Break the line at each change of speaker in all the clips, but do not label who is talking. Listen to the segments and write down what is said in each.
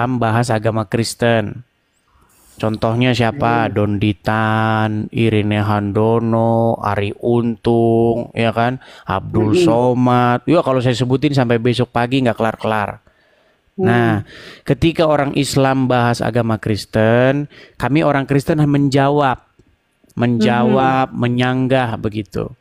bahas agama Kristen. Contohnya siapa? Don Ditan, Irene Handono, Arie Untung, ya kan? Abdul Somad. Ya kalau saya sebutin sampai besok pagi nggak kelar-kelar. Nah, ketika orang Islam bahas agama Kristen, kami orang Kristen menjawab, menyanggah begitu.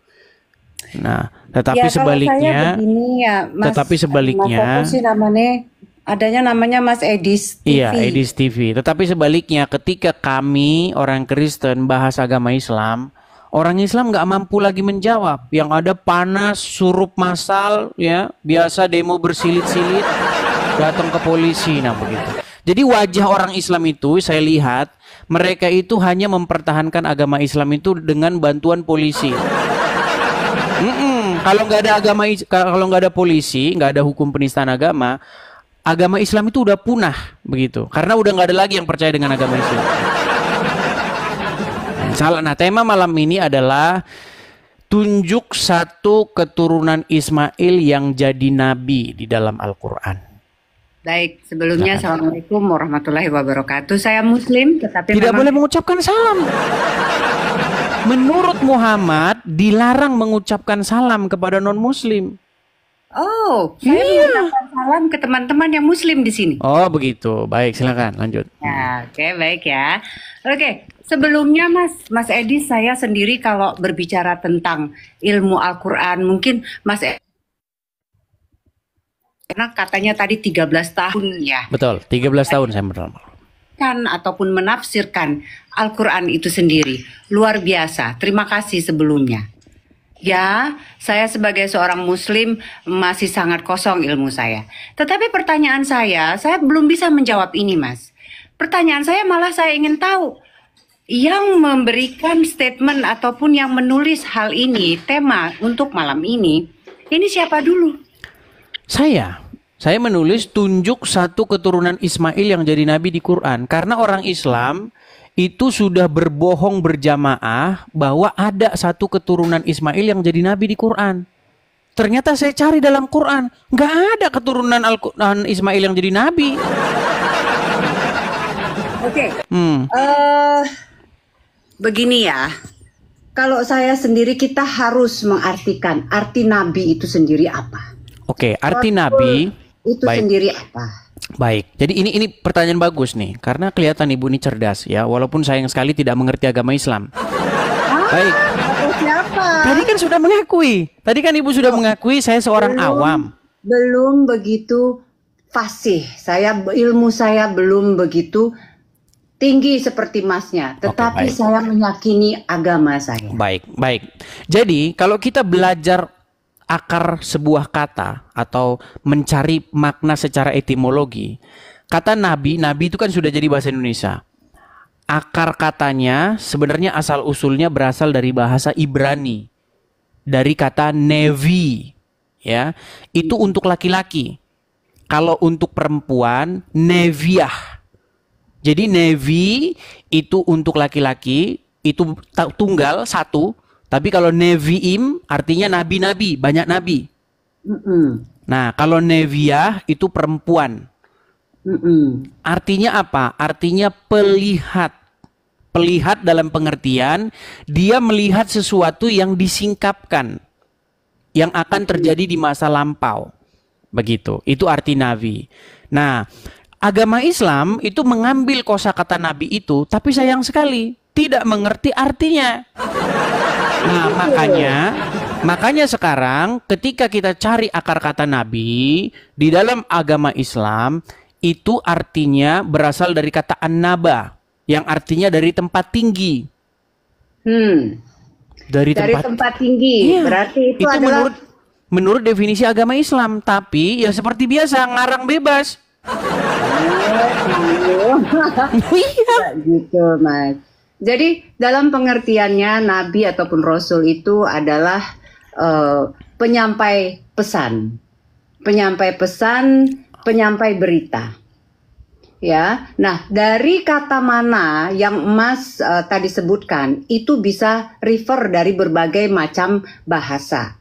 Nah, tetapi
Ya kalau saya
sebaliknya,
begini ya, Mas,
tetapi
Mas
sebaliknya,
apa sih namanya? Adanya namanya Mas Edis
iya,
TV.
Edis TV. Tetapi sebaliknya, ketika kami orang Kristen bahas agama Islam, orang Islam nggak mampu lagi menjawab. Yang ada panas, surup massal, ya, biasa demo bersilit-silit, datang ke polisi, nah begitu. Jadi wajah orang Islam itu, saya lihat mereka itu hanya mempertahankan agama Islam itu dengan bantuan polisi. Kalau nggak ada kalau nggak ada polisi, nggak ada hukum penistaan agama, agama Islam itu udah punah begitu. Karena udah nggak ada lagi yang percaya dengan agama Islam. Salah. Nah, tema malam ini adalah tunjuk satu keturunan Ismail yang jadi nabi di dalam Al-Quran.
Baik, sebelumnya Assalamualaikum warahmatullahi wabarakatuh. Saya Muslim, tetapi
Tidak
memang
boleh mengucapkan salam. Menurut Muhammad dilarang mengucapkan salam kepada non-Muslim.
saya mengucapkan salam ke teman-teman yang Muslim di sini.
Oh begitu, baik silakan lanjut.
Ya, oke, baik ya. Oke, sebelumnya Mas Edi, saya sendiri kalau berbicara tentang ilmu Al-Quran, mungkin Mas Edi, karena katanya tadi 13 tahun ya,
Betul, 13 tahun saya beramal.
kan ataupun menafsirkan Al-Quran itu sendiri. Luar biasa, terima kasih sebelumnya. Ya, saya sebagai seorang Muslim masih sangat kosong ilmu saya. Tetapi pertanyaan saya belum bisa menjawab ini, Mas. Pertanyaan saya malah saya ingin tahu, yang memberikan statement ataupun yang menulis hal ini, tema untuk malam ini siapa dulu?
Saya menulis tunjuk satu keturunan Ismail yang jadi nabi di Quran. Karena orang Islam itu sudah berbohong berjamaah bahwa ada satu keturunan Ismail yang jadi nabi di Quran. Ternyata saya cari dalam Quran, nggak ada keturunan Ismail yang jadi nabi.
Oke. Begini ya. Kalau saya sendiri, kita harus mengartikan arti nabi itu sendiri apa.
Oke, arti nabi
itu
baik.
Sendiri apa?
Baik, jadi ini pertanyaan bagus nih, karena kelihatan ibu ini cerdas ya, walaupun sayang sekali tidak mengerti agama Islam. Baik.
Siapa?
Tadi kan sudah mengakui, ibu sudah mengakui saya seorang awam.
Belum begitu fasih, ilmu saya belum begitu tinggi seperti masnya, tetapi saya meyakini agama saya.
Baik. Jadi kalau kita belajar akar sebuah kata atau mencari makna secara etimologi, kata nabi itu kan sudah jadi bahasa Indonesia. Akar katanya sebenarnya asal usulnya berasal dari bahasa Ibrani, dari kata nevi, ya, itu untuk laki-laki. Kalau untuk perempuan, neviah. Jadi nevi itu untuk laki-laki, itu tunggal satu. Tapi kalau neviim artinya nabi-nabi, banyak nabi. Nah, kalau neviah itu perempuan. Artinya apa? Artinya pelihat. Pelihat dalam pengertian dia melihat sesuatu yang disingkapkan, yang akan terjadi di masa lampau. Begitu. Itu arti nabi. Nah, agama Islam itu mengambil kosakata nabi itu, tapi sayang sekali tidak mengerti artinya. Nah, makanya sekarang ketika kita cari akar kata nabi di dalam agama Islam, itu artinya berasal dari kata an-naba, yang artinya dari tempat tinggi. Dari tempat tinggi.
Iya. Berarti itu adalah
menurut definisi agama Islam, tapi ya seperti biasa ngarang bebas.
Iya. Gitu, Mas. Jadi dalam pengertiannya nabi ataupun rasul itu adalah penyampai pesan, penyampai berita. Ya. Nah, dari kata mana yang Mas tadi sebutkan itu bisa refer dari berbagai macam bahasa.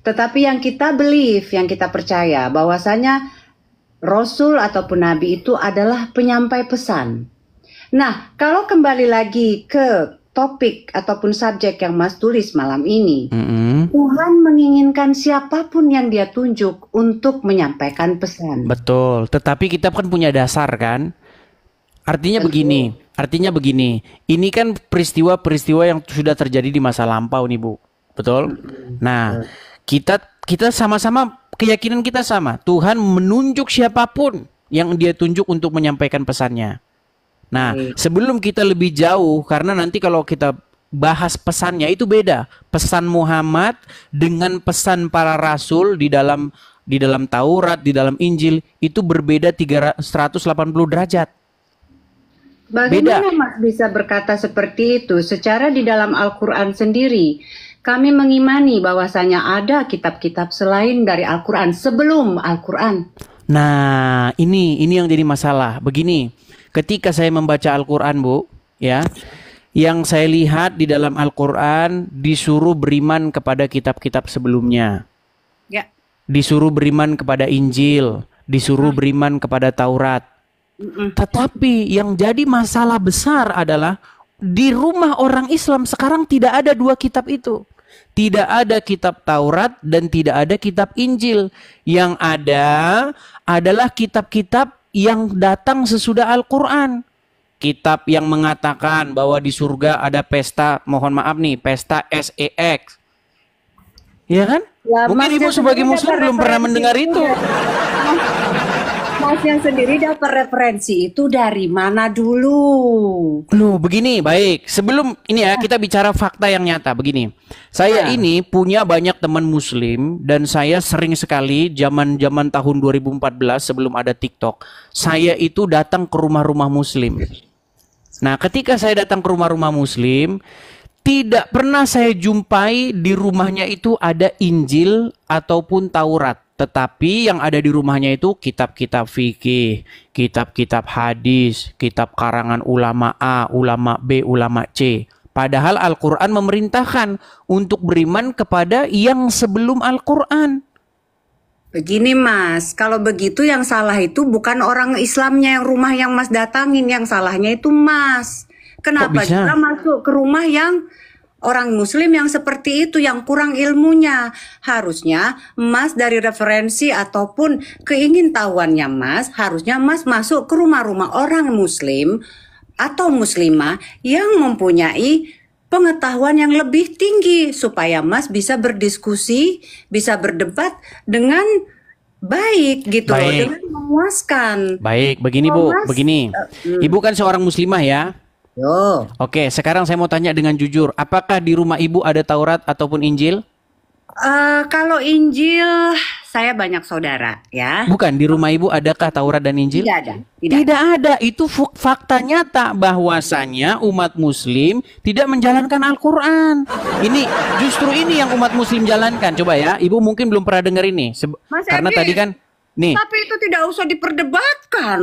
Tetapi yang kita believe, yang kita percaya bahwasanya Rasul ataupun Nabi itu adalah penyampai pesan. Nah, kalau kembali lagi ke topik ataupun subjek yang Mas tulis malam ini, Tuhan menginginkan siapapun yang Dia tunjuk untuk menyampaikan pesan.
Betul, tetapi kita kan punya dasar kan? Artinya begini, ini kan peristiwa-peristiwa yang sudah terjadi di masa lampau nih Bu, betul? Nah, kita sama-sama, keyakinan kita sama, Tuhan menunjuk siapapun yang Dia tunjuk untuk menyampaikan pesannya. Nah, sebelum kita lebih jauh, karena nanti kalau kita bahas pesannya itu beda, pesan Muhammad dengan pesan para rasul di dalam Taurat, di dalam Injil itu berbeda 180 derajat.
Bagaimana Mas bisa berkata seperti itu? Secara di dalam Al-Quran sendiri, kami mengimani bahwasanya ada kitab-kitab selain dari Al-Quran sebelum Al-Quran.
Nah, ini yang jadi masalah. Begini, ketika saya membaca Al-Quran, Bu, ya, yang saya lihat di dalam Al-Quran disuruh beriman kepada kitab-kitab sebelumnya.
Ya.
Disuruh beriman kepada Injil, disuruh beriman kepada Taurat. Tetapi yang jadi masalah besar adalah di rumah orang Islam sekarang tidak ada dua kitab itu. Tidak ada kitab Taurat dan tidak ada kitab Injil. Yang ada adalah kitab-kitab yang datang sesudah Al-Quran. Kitab yang mengatakan bahwa di surga ada pesta, mohon maaf nih, pesta SEX. Ya kan?
Ya,
mungkin Ibu sebagai Muslim belum pernah mendengar itu.
Mas yang sendiri dapat referensi itu dari mana dulu?
Loh, begini, baik. Sebelum ini ya, kita bicara fakta yang nyata. Begini, saya ini punya banyak teman Muslim dan saya sering sekali zaman tahun 2014 sebelum ada TikTok, saya itu datang ke rumah-rumah Muslim. Nah, ketika saya datang ke rumah-rumah Muslim, tidak pernah saya jumpai di rumahnya itu ada Injil ataupun Taurat. Tetapi yang ada di rumahnya itu kitab-kitab fikih, kitab-kitab hadis, kitab karangan ulama A, ulama B, ulama C. Padahal Al-Quran memerintahkan untuk beriman kepada yang sebelum Al-Quran.
Begini Mas, kalau begitu yang salah itu bukan orang Islamnya yang rumah yang Mas datangin, yang salahnya itu Mas. Kenapa kita masuk ke rumah yang orang Muslim yang seperti itu, yang kurang ilmunya? Harusnya Mas dari referensi ataupun keingintahuannya Mas, harusnya Mas masuk ke rumah-rumah orang Muslim atau Muslimah yang mempunyai pengetahuan yang lebih tinggi supaya Mas bisa berdiskusi, bisa berdebat dengan baik gitu loh, dengan memuaskan.
Baik, begini Bu, begini. Ibu kan seorang Muslimah ya.
Yo.
Oke, sekarang saya mau tanya dengan jujur, apakah di rumah Ibu ada Taurat ataupun Injil?
Kalau Injil, saya banyak saudara ya.
Bukan, di rumah Ibu adakah Taurat dan Injil?
Tidak ada.
Tidak ada. Itu fakta nyata bahwasanya umat Muslim tidak menjalankan Al-Quran. Ini justru ini yang umat Muslim jalankan. Coba ya, Ibu mungkin belum pernah dengar ini, karena tadi kan. Nih.
Tapi itu tidak usah diperdebatkan.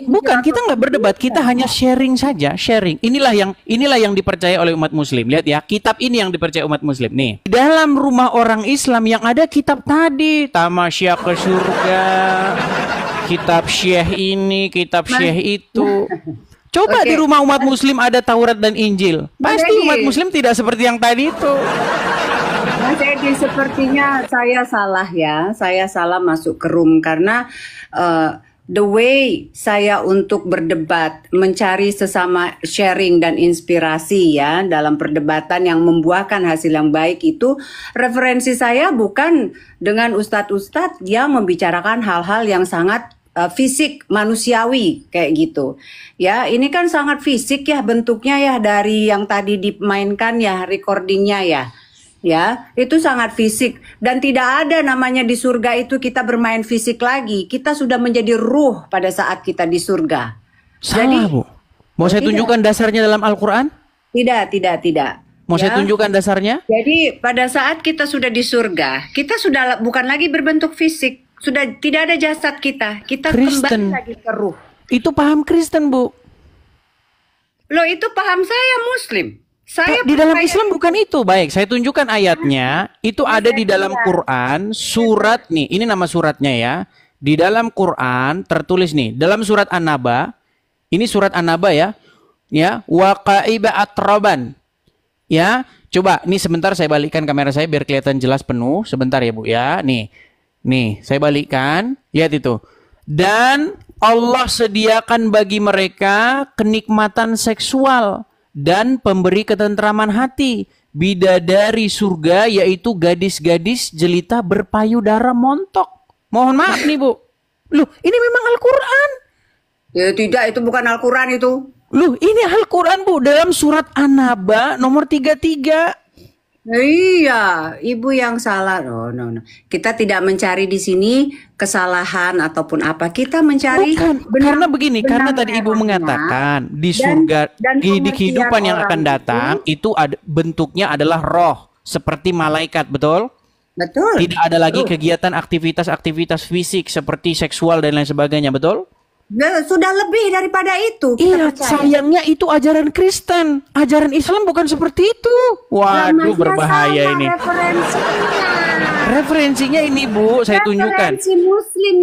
Bukan, kita nggak berdebat, kita hanya sharing saja, sharing. Inilah yang dipercaya oleh umat Muslim. Lihat ya, kitab ini yang dipercaya umat Muslim. Nih, dalam rumah orang Islam yang ada kitab tadi, Tamasya ke surga, kitab Syekh ini, kitab Syekh itu. Coba di rumah umat Muslim ada Taurat dan Injil. Pasti umat Muslim tidak seperti yang tadi itu.
Mas Edi, sepertinya saya salah ya. Saya salah masuk ke room karena the way saya untuk berdebat, mencari sesama sharing dan inspirasi ya dalam perdebatan yang membuahkan hasil yang baik itu, referensi saya bukan dengan ustadz-ustadz yang membicarakan hal-hal yang sangat fisik manusiawi kayak gitu. Ya, ini kan sangat fisik ya bentuknya ya, dari yang tadi dimainkan ya recordingnya ya. Ya, itu sangat fisik dan tidak ada namanya di surga itu kita bermain fisik lagi. Kita sudah menjadi ruh pada saat kita di surga.
Salah, Bu. Mau saya tunjukkan dasarnya dalam Al-Quran?
Tidak.
Mau saya tunjukkan dasarnya?
Jadi pada saat kita sudah di surga, kita sudah bukan lagi berbentuk fisik. Sudah tidak ada jasad kita. Kita kembali lagi ke ruh.
Itu paham Kristen, Bu.
Loh, itu paham saya Muslim.
Di dalam Islam bukan itu. Baik, saya tunjukkan ayatnya. Itu ada di dalam Quran, surat nih. Ini nama suratnya ya. Di dalam Quran tertulis nih, dalam surat An-Naba, ini surat An-Naba ya. Ya, waqaiba atroban. Ya, coba ini sebentar saya balikkan kamera saya biar kelihatan jelas penuh. Sebentar ya, Bu ya. Nih, saya balikkan. Lihat itu. Dan Allah sediakan bagi mereka kenikmatan seksual dan pemberi ketentraman hati. Bidadari surga yaitu gadis-gadis jelita berpayudara montok. Mohon maaf nih, Bu. Loh, ini memang Al-Quran.
Ya tidak, itu bukan Al-Quran itu.
Loh, ini Al-Quran, Bu, dalam surat An-Naba nomor 33.
Iya, ibu yang salah. No. Kita tidak mencari di sini kesalahan ataupun apa. Kita mencari
Bukan, karena begini, karena tadi Ibu mengatakan di surga, di kehidupan yang akan datang itu bentuknya adalah roh, seperti malaikat, betul?
Betul.
Tidak ada lagi kegiatan aktivitas fisik seperti seksual dan lain sebagainya, betul?
Sudah lebih daripada itu.
Iya, sayangnya itu ajaran Kristen. Ajaran Islam bukan seperti itu. Waduh, berbahaya ini. Referensinya ini, Bu, saya tunjukkan.
Referensi Muslim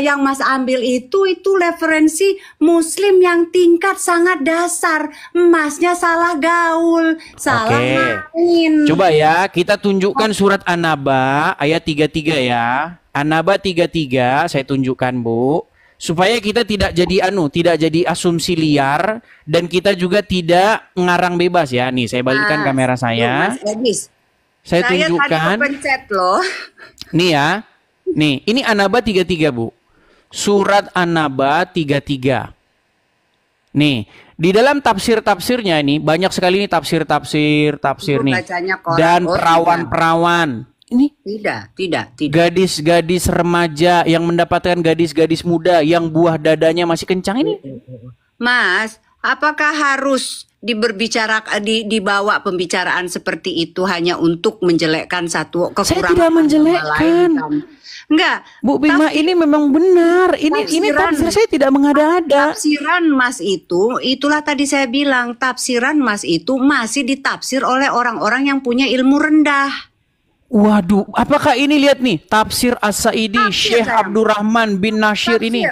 yang Mas ambil itu referensi Muslim yang tingkat sangat dasar. Masnya salah gaul, salah main.
Coba ya, kita tunjukkan surat An-Naba ayat 33 ya. An-Naba 33 saya tunjukkan, Bu. Supaya kita tidak jadi asumsi liar dan kita juga tidak ngarang bebas ya. Nih, saya balikkan kamera saya.
Mas Edis,
saya tunjukkan.
tadi kepencet loh.
Nih ya. Nih, ini An-Naba 33, Bu. Surat An-Naba 33. Nih, di dalam tafsir-tafsirnya ini banyak sekali nih tafsir nih. Dan perawan-perawan. Ini
tidak.
Gadis-gadis remaja yang mendapatkan gadis-gadis muda yang buah dadanya masih kencang ini.
Mas, apakah harus dibawa pembicaraan seperti itu hanya untuk menjelekkan satu kekurangan?
Saya tidak menjelekkan.
Enggak,
Bu Bima, ini memang benar. Ini tafsir saya tidak mengada-ada.
Tafsiran Mas itulah tadi saya bilang, tafsiran Mas itu masih ditafsir oleh orang-orang yang punya ilmu rendah.
Waduh, apakah ini lihat nih tafsir As-Sa'idi Syekh Abdurrahman bin Nasyir ini?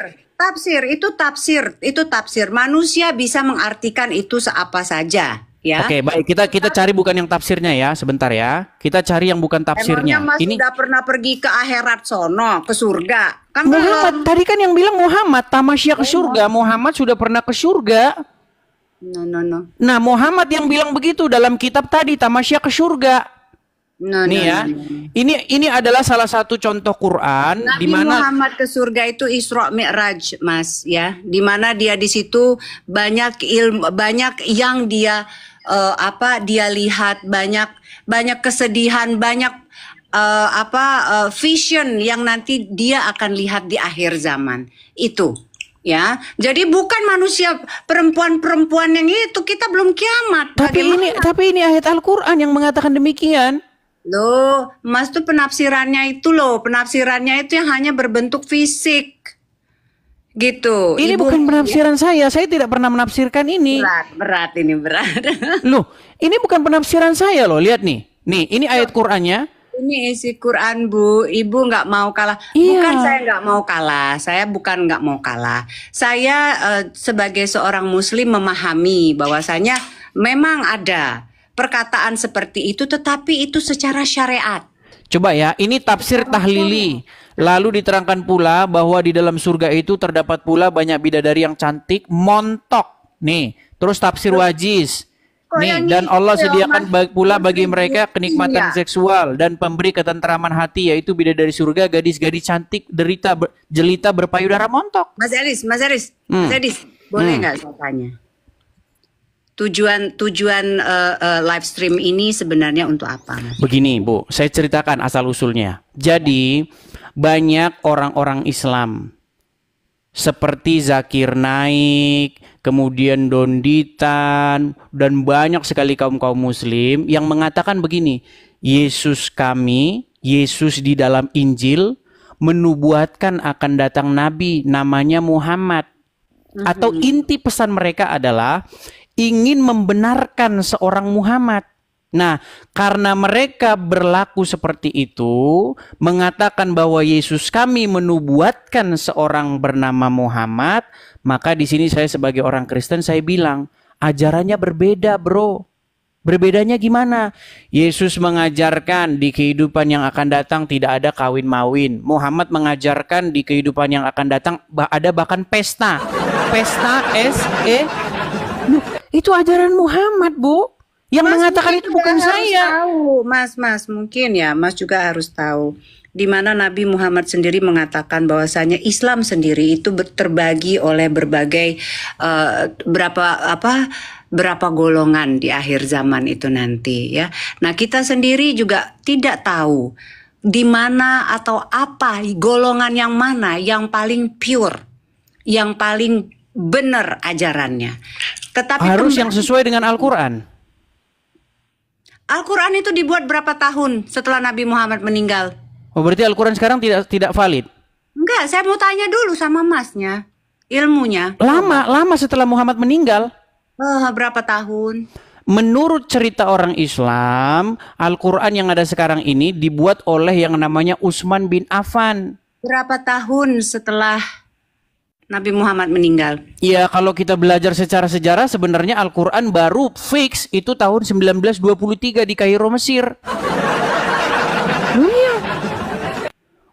Itu tafsir. Manusia bisa mengartikan itu seapa saja, ya.
Oke, baik, kita cari bukan yang tafsirnya ya, sebentar ya. Kita cari yang bukan tafsirnya.
Emangnya Mas sudah pernah pergi ke akhirat sono, ke surga? Kan
Muhammad tadi kan yang bilang Muhammad tamasya ke surga. Muhammad sudah pernah ke surga.
No.
Nah, Muhammad yang bilang begitu dalam kitab tadi tamasya ke surga. Nih ya, ini adalah salah satu contoh Quran di mana
Muhammad ke surga itu Isra Mi'raj, Mas, ya, di mana dia di situ banyak ilmu, banyak yang dia dia lihat, banyak kesedihan, banyak vision yang nanti dia akan lihat di akhir zaman itu. Ya, jadi bukan manusia perempuan yang itu, kita belum kiamat.
Tapi ini ayat Al-Quran yang mengatakan demikian.
Loh, Mas tuh penafsirannya itu yang hanya berbentuk fisik. Gitu.
Ini bukan penafsiran saya tidak pernah menafsirkan ini.
Berat.
Loh, ini bukan penafsiran saya loh, lihat nih. Nih, ini ayat Qur'annya.
Ini isi Quran, Bu. Ibu nggak mau kalah.
Iya.
Bukan saya nggak mau kalah. Saya bukan nggak mau kalah. Saya sebagai seorang Muslim memahami bahwasanya memang ada perkataan seperti itu, tetapi itu secara syariat.
Coba ya, ini tafsir tahlili. Lalu diterangkan pula bahwa di dalam surga itu terdapat pula banyak bidadari yang cantik, montok. Nih, terus tafsir wajiz. Nih, dan Allah sediakan pula bagi mereka kenikmatan seksual dan pemberi ketentraman hati, yaitu bidadari surga, gadis-gadis cantik, jelita berpayudara montok.
Mas Eris, boleh nggak saya tanya? Tujuan live stream ini sebenarnya untuk apa, Mas?
Begini, Bu, saya ceritakan asal-usulnya. Jadi, banyak orang-orang Islam seperti Zakir Naik, kemudian Donditan, dan banyak sekali kaum-kaum muslim yang mengatakan begini, Yesus kami, Yesus di dalam Injil, menubuatkan akan datang Nabi namanya Muhammad. Atau inti pesan mereka adalah ingin membenarkan seorang Muhammad. Nah, karena mereka berlaku seperti itu, mengatakan bahwa Yesus kami menubuatkan seorang bernama Muhammad, maka di sini saya sebagai orang Kristen saya bilang, ajarannya berbeda, bro. Berbedanya gimana? Yesus mengajarkan di kehidupan yang akan datang tidak ada kawin mawin. Muhammad mengajarkan di kehidupan yang akan datang ada bahkan pesta. Pesta S-E. Itu ajaran Muhammad, Bu. Yang mengatakan itu bukan saya.
Tahu, Mas, mungkin ya, Mas juga harus tahu. Di mana Nabi Muhammad sendiri mengatakan bahwasanya Islam sendiri itu terbagi oleh berbagai berapa golongan di akhir zaman itu nanti ya. Nah, kita sendiri juga tidak tahu di mana atau apa golongan yang mana yang paling pure, yang paling benar ajarannya. Tetapi
harus yang sesuai dengan Al-Quran.
Al-Quran itu dibuat berapa tahun setelah Nabi Muhammad meninggal?
Oh, berarti Al-Quran sekarang tidak valid?
Enggak, saya mau tanya dulu sama Masnya. Ilmunya.
Lama setelah Muhammad meninggal.
Berapa tahun?
Menurut cerita orang Islam, Al-Quran yang ada sekarang ini dibuat oleh yang namanya Utsman bin Affan.
Berapa tahun setelah Nabi Muhammad meninggal?
Ya, kalau kita belajar secara sejarah sebenarnya Al-Quran baru fix itu tahun 1923 di Kairo, Mesir.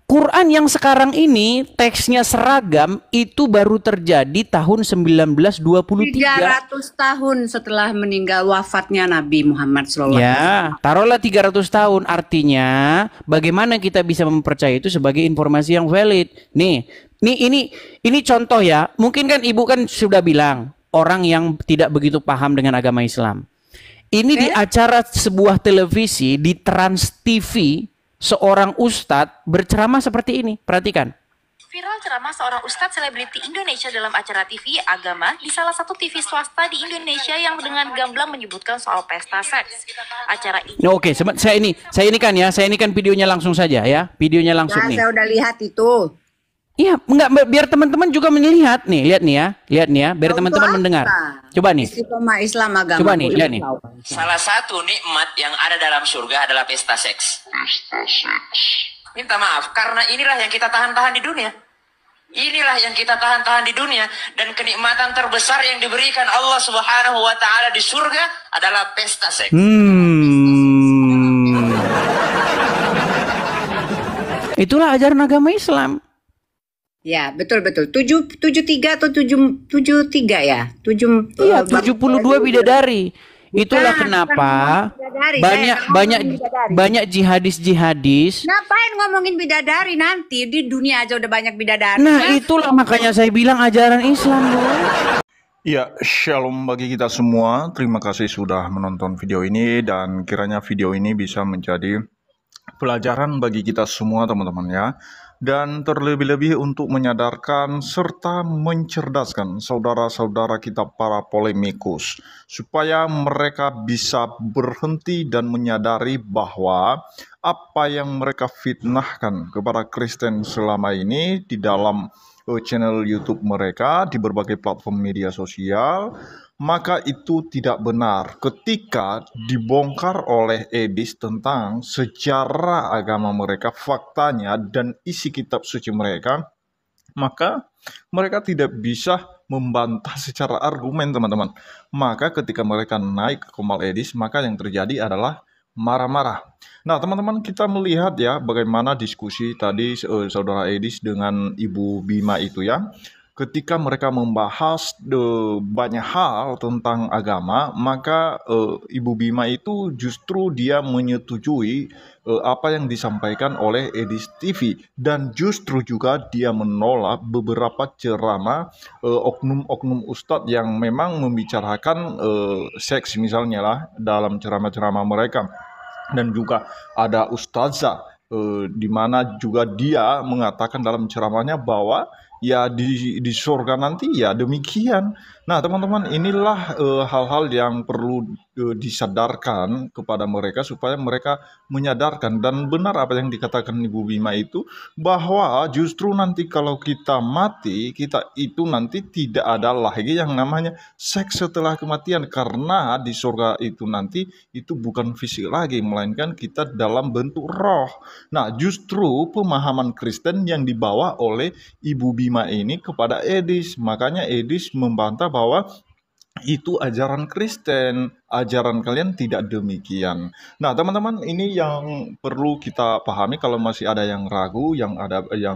Quran yang sekarang ini teksnya seragam itu baru terjadi tahun 1923.
300 tahun setelah meninggal wafatnya Nabi Muhammad SAW.
Ya, taruhlah 300 tahun. Artinya bagaimana kita bisa mempercayai itu sebagai informasi yang valid. Nih, ini contoh ya. Mungkin kan Ibu kan sudah bilang orang yang tidak begitu paham dengan agama Islam. Ini di acara sebuah televisi di Trans TV, seorang ustadz berceramah seperti ini. Perhatikan.
Viral ceramah seorang ustadz selebriti Indonesia dalam acara TV agama di salah satu TV swasta di Indonesia yang dengan gamblang menyebutkan soal pesta seks. Acara ini.
Oke, saya ini kan videonya langsung saja ya. Videonya langsung nih.
Saya udah lihat itu.
Iya, enggak, biar teman-teman juga melihat nih, lihat nih ya, biar teman-teman mendengar. Coba nih.
Istiqomah Islam agama.
Coba nih, lihat nih.
Salah satu nikmat yang ada dalam surga adalah pesta seks. Pesta seks. Minta maaf, karena inilah yang kita tahan-tahan di dunia. Inilah yang kita tahan-tahan di dunia. Dan kenikmatan terbesar yang diberikan Allah Subhanahu wa Ta'ala di surga adalah pesta seks.
Itulah ajaran agama Islam.
Ya, betul. 73 atau 73 ya?
72 bidadari. Itulah kenapa banyak jihadis.
Ngapain ngomongin bidadari nanti? Di dunia aja udah banyak bidadari.
Nah, itulah makanya saya bilang ajaran Islam, Bu.
Ya, shalom bagi kita semua. Terima kasih sudah menonton video ini dan kiranya video ini bisa menjadi pelajaran bagi kita semua, teman-teman ya. Dan terlebih-lebih untuk menyadarkan serta mencerdaskan saudara-saudara kita para polemikus supaya mereka bisa berhenti dan menyadari bahwa apa yang mereka fitnahkan kepada Kristen selama ini di dalam channel YouTube mereka di berbagai platform media sosial, maka itu tidak benar ketika dibongkar oleh Edis tentang sejarah agama mereka, faktanya dan isi kitab suci mereka, maka mereka tidak bisa membantah secara argumen, teman-teman. Maka ketika mereka naik ke Komal Edis, maka yang terjadi adalah marah-marah. Nah, teman-teman, kita melihat ya bagaimana diskusi tadi saudara Edis dengan Ibu Bima itu ya. Ketika mereka membahas banyak hal tentang agama, maka Ibu Bima itu justru dia menyetujui apa yang disampaikan oleh Edis TV. Dan justru juga dia menolak beberapa ceramah oknum-oknum ustadz yang memang membicarakan seks misalnya lah dalam ceramah-ceramah mereka. Dan juga ada ustazah di mana juga dia mengatakan dalam ceramahnya bahwa ya di surga nanti ya demikian. Nah, teman-teman, inilah hal-hal yang perlu disadarkan kepada mereka supaya mereka menyadarkan, dan benar apa yang dikatakan Ibu Bima itu, bahwa justru nanti kalau kita mati, kita itu nanti tidak ada lagi yang namanya seks setelah kematian, karena di surga itu nanti itu bukan fisik lagi, melainkan kita dalam bentuk roh. Nah, justru pemahaman Kristen yang dibawa oleh Ibu Bima ini kepada Edis, makanya Edis membantah bahwa itu ajaran Kristen, ajaran kalian tidak demikian. Nah, teman-teman, ini yang perlu kita pahami. Kalau masih ada yang ragu, yang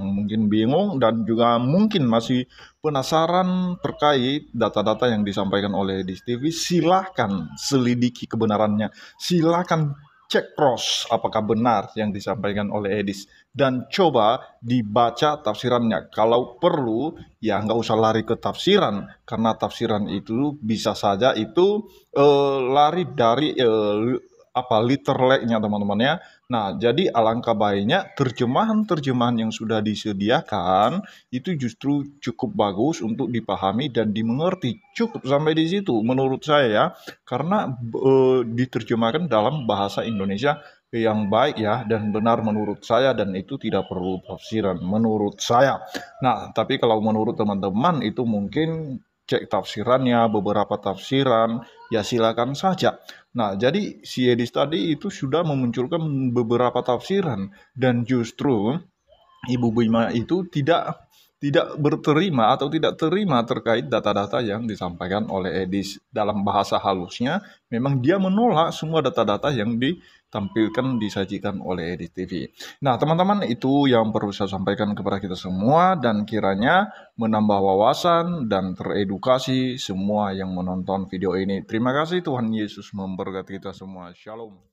mungkin bingung, dan juga mungkin masih penasaran terkait data-data yang disampaikan oleh Edis TV, silahkan selidiki kebenarannya. Silahkan cek cross apakah benar yang disampaikan oleh Edis, dan coba dibaca tafsirannya. Kalau perlu ya nggak usah lari ke tafsiran, karena tafsiran itu bisa saja itu lari dari literalnya, teman-teman ya. Nah, jadi alangkah baiknya terjemahan-terjemahan yang sudah disediakan itu justru cukup bagus untuk dipahami dan dimengerti. Cukup sampai di situ menurut saya ya, karena diterjemahkan dalam bahasa Indonesia yang baik ya dan benar menurut saya, dan itu tidak perlu tafsiran menurut saya. Nah, tapi kalau menurut teman-teman itu mungkin cek tafsirannya, beberapa tafsiran, ya silakan saja. Nah, jadi si Edis tadi itu sudah memunculkan beberapa tafsiran, dan justru Ibu Bima itu tidak berterima atau tidak terima terkait data-data yang disampaikan oleh Edis. Dalam bahasa halusnya, memang dia menolak semua data-data yang ditampilkan, disajikan oleh Edis TV. Nah, teman-teman, itu yang perlu saya sampaikan kepada kita semua, dan kiranya menambah wawasan dan teredukasi semua yang menonton video ini. Terima kasih, Tuhan Yesus memberkati kita semua. Shalom.